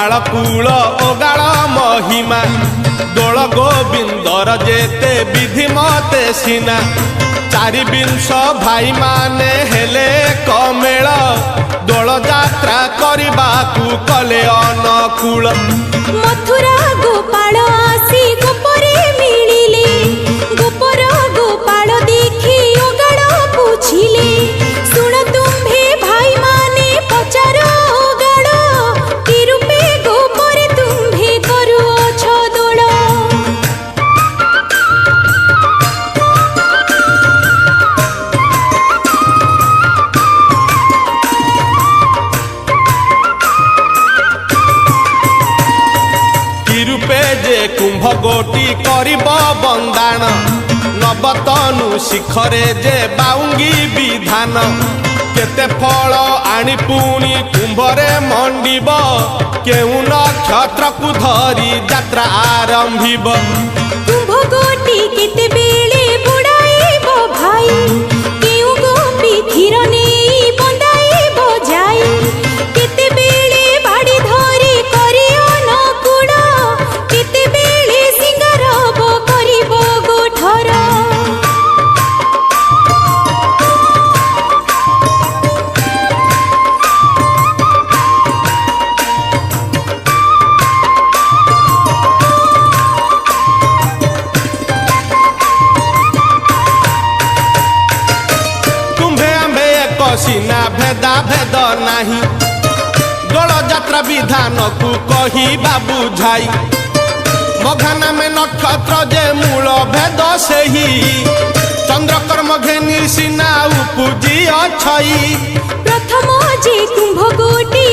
बाळकूल ओगाळ महिमा दोल गोविंदर जेते विधि मते सीना चारि विंश भाई माने हेले कमेल दोल यात्रा करबाकू कले अनुकूल मथुरा गोपाल आसी गोपरे मिलिले गोपर गोपाल देखी ओगाळ पूछिले सुन तुम्भे भाई माने पचार ओगाळ कि रूपे गोपरे तुम्भे करुअछ दोल रूपे जे कुंभ गोटी करिब बंदाण नवतनु शिखरे जे बाउंगी विधान केते फल आनी पुणी कुंभरे मंडिब केउ नक्षत्र को धरी यात्रा आरंभिब कुंभ गोटी केते बेले बुड़ाइब भाई केउ गोपी धीर नेई बंदाइब जाई केते बेले बाड़ी धरी करियो नकुड़ केते बेले सिंगारब करिब गोठर सीना भेदा भेद नाही दोल यात्रा विधान को कही बाबू झाई मघाना में नक्षत्र जे मूल भेद सेही चंद्रकर्म घेनी सीना उपजी अछई प्रथम जे कुंभ गोटी